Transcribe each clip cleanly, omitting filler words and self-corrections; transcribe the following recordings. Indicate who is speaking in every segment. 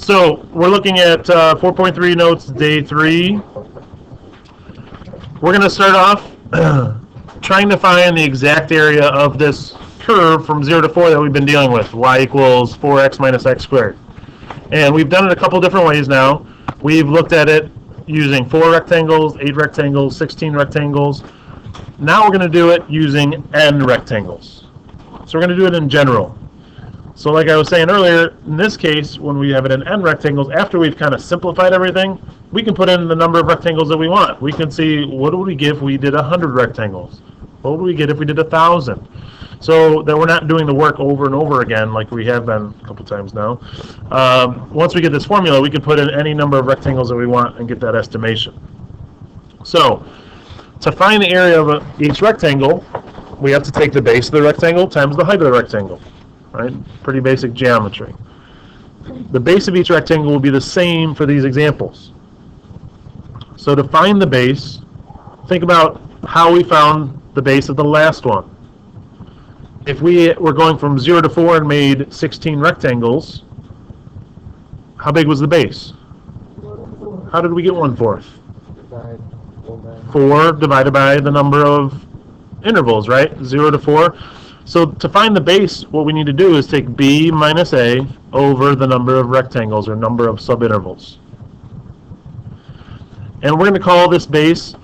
Speaker 1: So we're looking at 4.3 notes, day 3. We're going to start off trying to find the exact area of this curve from 0 to 4 that we've been dealing with, y equals 4x minus x squared. And we've done it a couple different ways now. We've looked at it using 4 rectangles, 8 rectangles, 16 rectangles. Now we're going to do it using n rectangles. So we're going to do it in general. So like I was saying earlier, in this case, when we have it in n rectangles, after we've kind of simplified everything, we can put in the number of rectangles that we want. We can see, what would we get if we did 100 rectangles? What would we get if we did 1,000? So that we're not doing the work over and over again like we have been a couple times now. Once we get this formula, we can put in any number of rectangles that we want and get that estimation. So to find the area of each rectangle, we have to take the base of the rectangle times the height of the rectangle. Right? Pretty basic geometry. The base of each rectangle will be the same for these examples. So to find the base, think about how we found the base of the last one. If we were going from 0 to 4 and made 16 rectangles, how big was the base? How did we get 1/4? 4 divided by the number of intervals, right? 0 to 4. So to find the base, what we need to do is take b minus a over the number of rectangles or number of subintervals. And we're going to call this base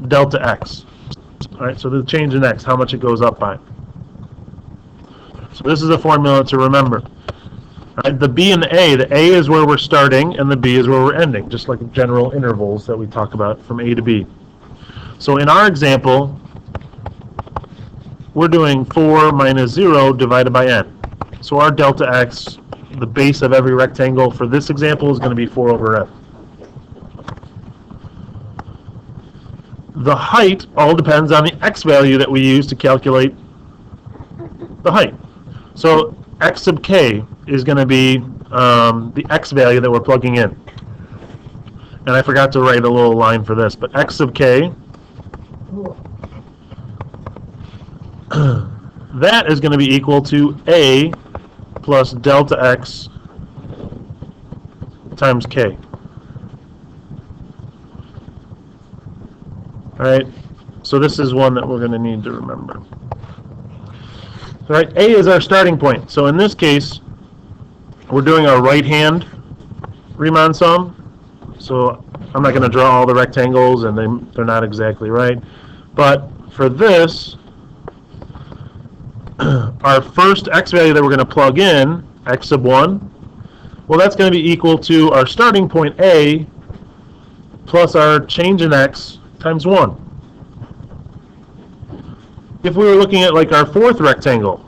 Speaker 1: delta x. All right, so the change in x, how much it goes up by. So this is a formula to remember. All right, the b and the A is where we're starting and the b is where we're ending, just like general intervals that we talk about from a to b. So in our example, we're doing 4 minus 0 divided by n. So our delta x, the base of every rectangle for this example, is going to be 4 over n. The height all depends on the x value that we use to calculate the height. So x sub k is going to be the x value that we're plugging in. And I forgot to write a little line for this, but x sub k, that is going to be equal to a plus delta x times k. Alright, so this is one that we're going to need to remember. Alright, a is our starting point. So in this case, we're doing our right hand Riemann sum. So I'm not going to draw all the rectangles, and they're not exactly right. But for this, our first x value that we're going to plug in, x sub 1, well, that's going to be equal to our starting point a plus our change in x times 1. If we were looking at like our fourth rectangle,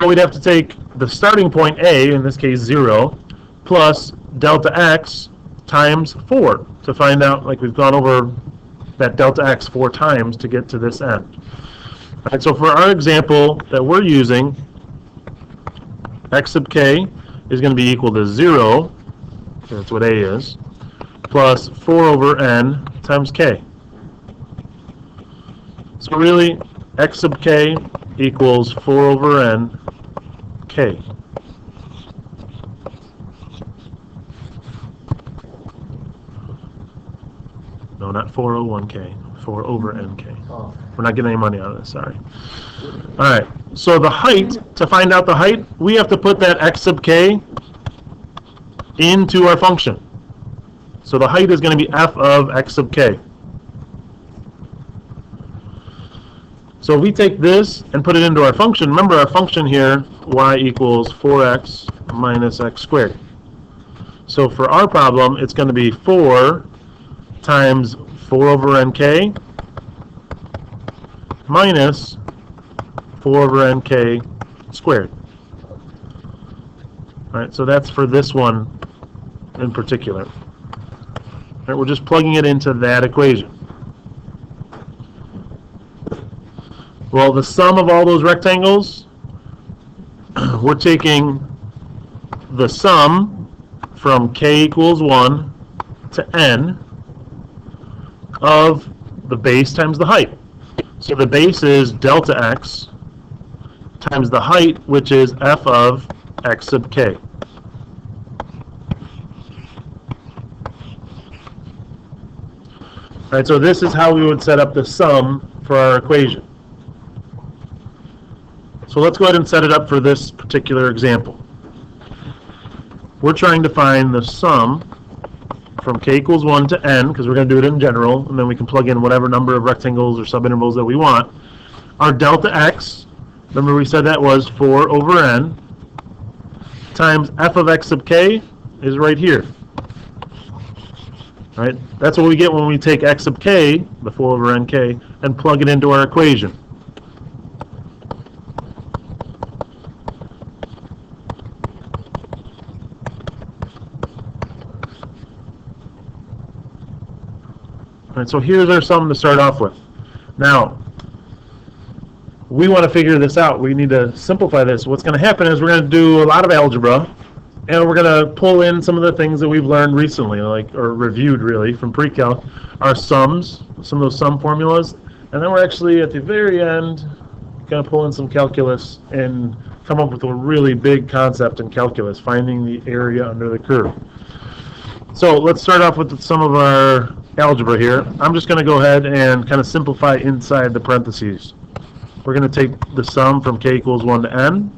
Speaker 1: well, we'd have to take the starting point a, in this case 0, plus delta x times 4 to find out, like we've gone over that delta x 4 times to get to this end. Right, so for our example that we're using, x sub k is going to be equal to 0, that's what a is, plus 4 over n times k. So really, x sub k equals 4 over n k. No, not 401k, 4 over nk. We're not getting any money out of this, sorry. Alright, so the height, to find out the height, we have to put that x sub k into our function. So the height is going to be f of x sub k. So if we take this and put it into our function, remember our function here, y equals 4x minus x squared. So for our problem, it's going to be 4 times 4 over nk minus 4 over nk squared. All right, so that's for this one in particular. All right, we're just plugging it into that equation. Well, the sum of all those rectangles, we're taking the sum from k equals 1 to n of the base times the height. So the base is delta x times the height, which is f of x sub k. All right, so this is how we would set up the sum for our equation. So let's go ahead and set it up for this particular example. We're trying to find the sum from k equals 1 to n, because we're going to do it in general, and then we can plug in whatever number of rectangles or subintervals that we want. Our delta x, remember we said that was 4 over n, times f of x sub k is right here. Right? That's what we get when we take x sub k, the 4 over nk, and plug it into our equation. All right, so here's our sum to start off with. Now, we want to figure this out. We need to simplify this. What's going to happen is we're going to do a lot of algebra, and we're going to pull in some of the things that we've learned recently, or reviewed really, from pre-calc, our sums, some of those sum formulas, and then we're actually, at the very end, going to pull in some calculus and come up with a really big concept in calculus, finding the area under the curve. So let's start off with some of our algebra here. I'm just going to go ahead and kind of simplify inside the parentheses. We're going to take the sum from k equals 1 to n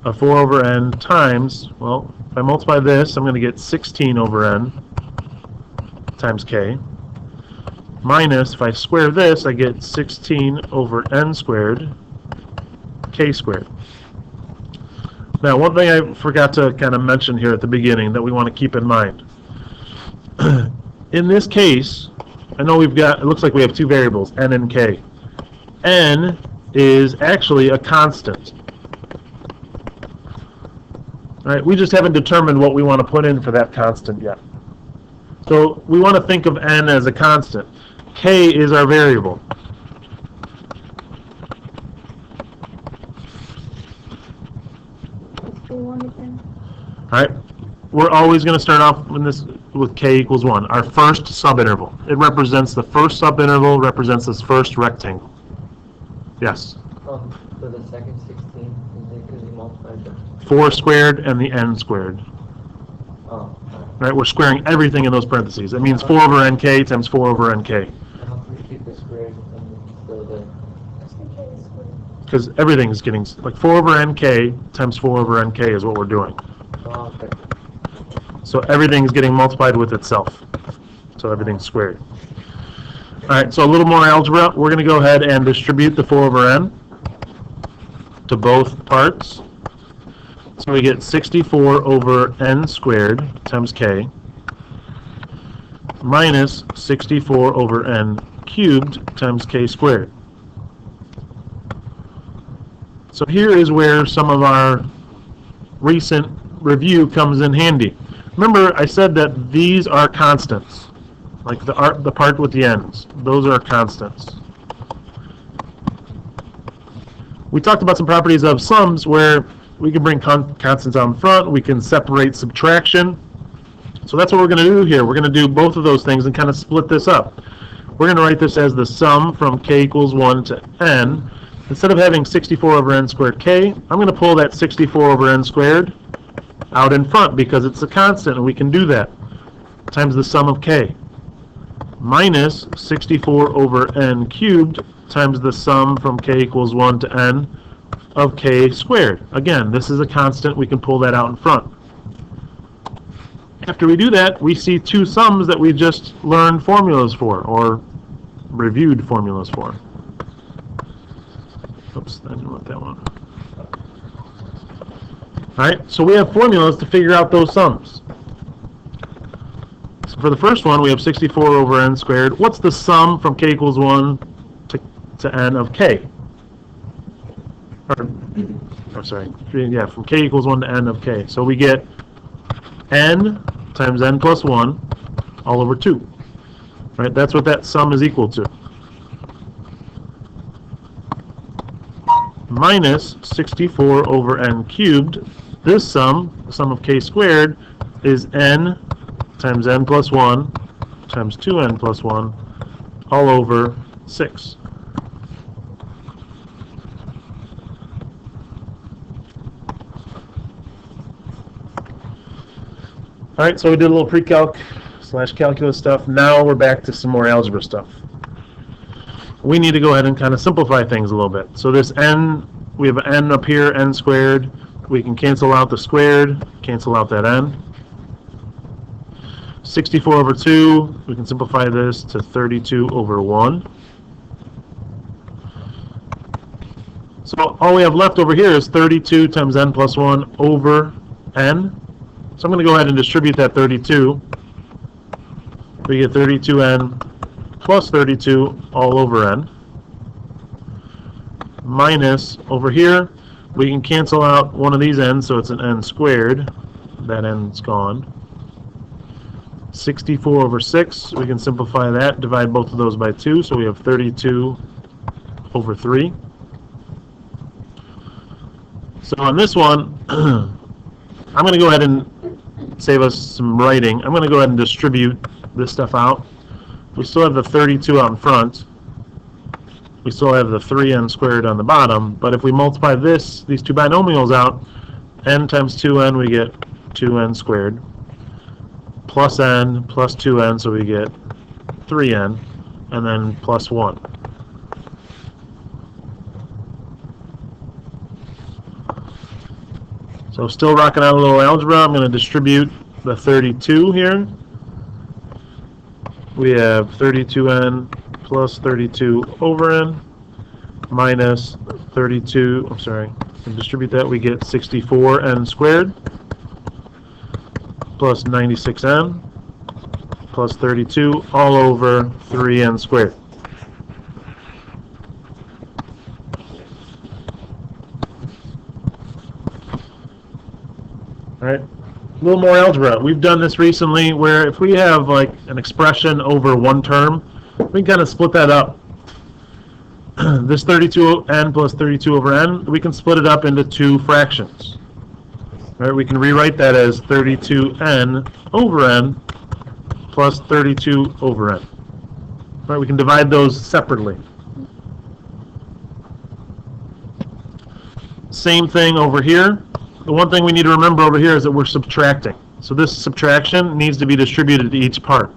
Speaker 1: of 4 over n times, well, if I multiply this, I'm going to get 16 over n times k, minus, if I square this, I get 16 over n squared, k squared. Now, one thing I forgot to kind of mention here at the beginning that we want to keep in mind. In this case, I know it looks like we have two variables, n and k. N is actually a constant. All right, we just haven't determined what we want to put in for that constant yet. So we want to think of n as a constant. K is our variable. All right, we're always going to start off with k equals 1, our first subinterval. It represents the first subinterval, represents this first rectangle. Yes?
Speaker 2: For the second 16, is it because you multiplied the
Speaker 1: 4 squared and the n squared.
Speaker 2: Oh.
Speaker 1: Right, we're squaring everything in those parentheses. That means 4 over nk times 4 over nk.
Speaker 2: And how can we keep the squares so the
Speaker 1: Because everything is getting, like 4 over nk times 4 over nk is what we're doing.
Speaker 2: oh, okay.
Speaker 1: So everything is getting multiplied with itself. So everything's squared. All right, so a little more algebra. We're going to go ahead and distribute the 4 over n to both parts. So we get 64 over n squared times k minus 64 over n cubed times k squared. So here is where some of our recent review comes in handy. Remember, I said that these are constants, like the part with the n's. Those are constants. We talked about some properties of sums where we can bring constants on the front, we can separate subtraction. So that's what we're going to do here. We're going to do both of those things and kind of split this up. We're going to write this as the sum from k equals 1 to n. Instead of having 64 over n squared k, I'm going to pull that 64 over n squared out in front because it's a constant and we can do that, times the sum of k, minus 64 over n cubed times the sum from k equals 1 to n of k squared. Again, this is a constant, we can pull that out in front. After we do that, we see two sums that we just learned formulas for, or reviewed formulas for. Oops, I didn't want that one. Alright, so we have formulas to figure out those sums. So for the first one, we have 64 over n squared. What's the sum from k equals 1 to n of k? From k equals 1 to n of k. So we get n times n plus 1 all over 2. Right? That's what that sum is equal to. Minus 64 over n cubed. This sum, the sum of k squared, is n times n plus 1 times 2n plus 1 all over 6. All right, so we did a little pre-calc / calculus stuff. Now we're back to some more algebra stuff. We need to go ahead and kind of simplify things a little bit. So this n, we have an n up here, n squared. We can cancel out the squared, cancel out that n. 64 over 2, we can simplify this to 32 over 1. So all we have left over here is 32 times n plus 1 over n. So I'm going to go ahead and distribute that 32. We get 32n plus 32 all over n. Minus, over here, we can cancel out one of these n's, so it's an n squared. That n's gone. 64 over 6, we can simplify that, divide both of those by 2, so we have 32 over 3. So on this one, I'm going to go ahead and save us some writing. I'm going to go ahead and distribute this stuff out. We still have the 32 out in front. We still have the 3n squared on the bottom, but if we multiply these two binomials out, n times 2n, we get 2n squared, plus n plus 2n, so we get 3n, and then plus 1. So still rocking out a little algebra. I'm going to distribute the 32 here. We have 32n plus 32 over n minus 32, I'm sorry, and distribute that, we get 64n squared plus 96n plus 32 all over 3n squared. Alright, a little more algebra. We've done this recently where if we have like an expression over one term, we can kind of split that up. This 32n plus 32 over n, we can split it up into two fractions. Alright, we can rewrite that as 32n over n plus 32 over n. Alright, we can divide those separately. Same thing over here. The one thing we need to remember over here is that we're subtracting. So this subtraction needs to be distributed to each part.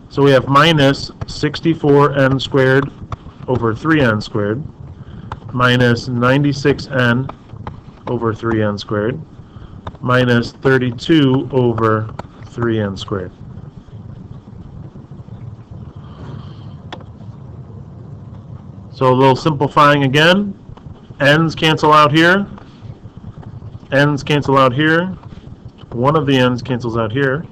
Speaker 1: So we have minus 64n squared over 3n squared minus 96n over 3n squared minus 32 over 3n squared. So a little simplifying again. N's cancel out here. N's cancel out here. One of the n's cancels out here.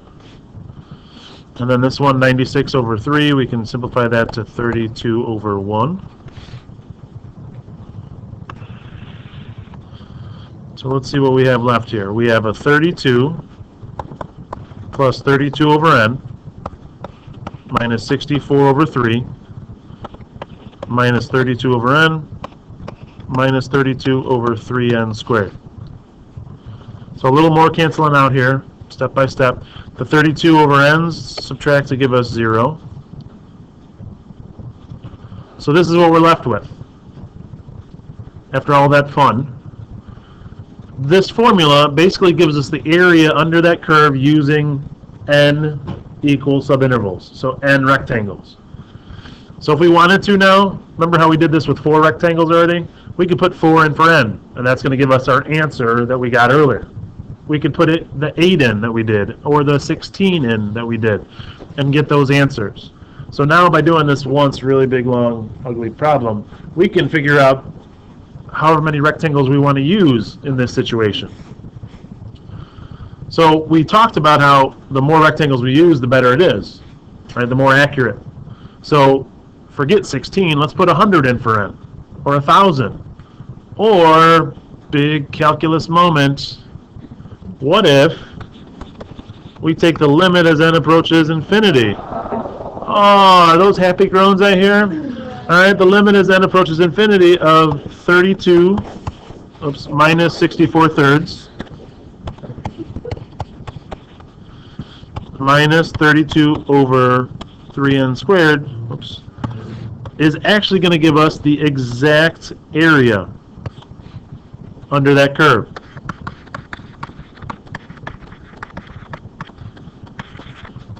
Speaker 1: And then this one, 96 over 3, we can simplify that to 32 over 1. So let's see what we have left here. We have a 32 plus 32 over n minus 64 over 3 minus 32 over n minus 32 over 3n squared. So a little more canceling out here, step by step. The 32 over n's subtract to give us 0. So this is what we're left with after all that fun. This formula basically gives us the area under that curve using n equal subintervals, so n rectangles. So if we wanted to now, remember how we did this with 4 rectangles already? We could put 4 in for n, and that's going to give us our answer that we got earlier. We could put the 8 in that we did, or the 16 in that we did, and get those answers. So now by doing this once really big, long, ugly problem, we can figure out however many rectangles we want to use in this situation. So we talked about how the more rectangles we use, the better it is, right? The more accurate. So forget 16, let's put 100 in for n, or 1,000. Or, big calculus moment, what if we take the limit as n approaches infinity? Oh, are those happy groans I hear? Alright, the limit as n approaches infinity of 32 minus 64 thirds minus 32 over 3n squared is actually going to give us the exact area under that curve.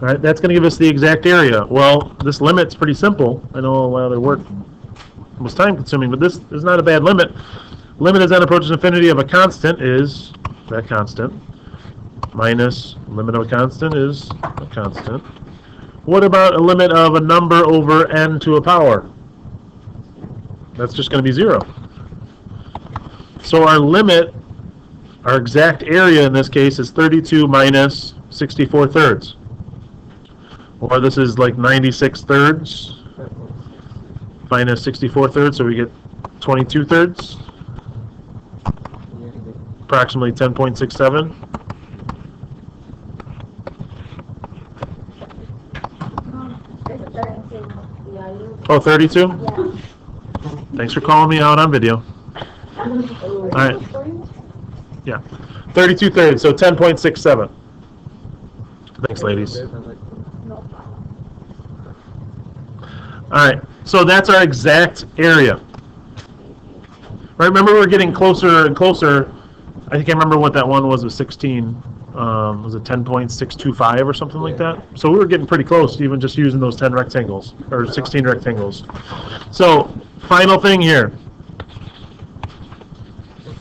Speaker 1: All right, that's going to give us the exact area. Well, this limit's pretty simple. I know a lot of their work was time consuming, but this is not a bad limit. Limit as n approaches infinity of a constant is that constant, minus limit of a constant is a constant. What about a limit of a number over n to a power? That's just going to be 0. So our limit, our exact area in this case is 32 minus 64 thirds. Or this is like 96 thirds minus 64 thirds, so we get 22 thirds, approximately 10.67. Oh, 32?
Speaker 3: Yeah.
Speaker 1: Thanks for calling me out on video. All right. Yeah. 32 thirds, so 10.67. Thanks, ladies. All right, so that's our exact area. Right, remember we're getting closer and closer. I think I remember what that one was 16. Was it 10.625 or something like that? So we were getting pretty close, even just using those 10 rectangles, or 16 rectangles. So, final thing here.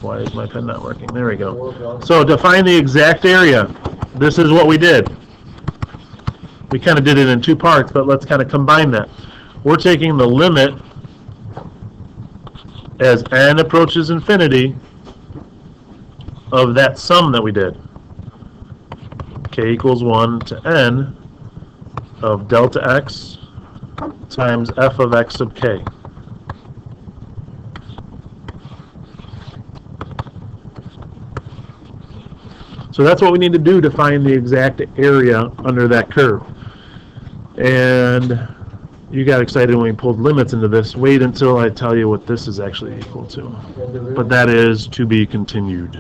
Speaker 1: Why is my pen not working? There we go. So to find the exact area, this is what we did. We kind of did it in 2 parts, but let's kind of combine that. We're taking the limit as n approaches infinity of that sum that we did. K equals 1 to n of delta x times f of x sub k. So that's what we need to do to find the exact area under that curve. And you got excited when we pulled limits into this. Wait until I tell you what this is actually equal to. But that is to be continued.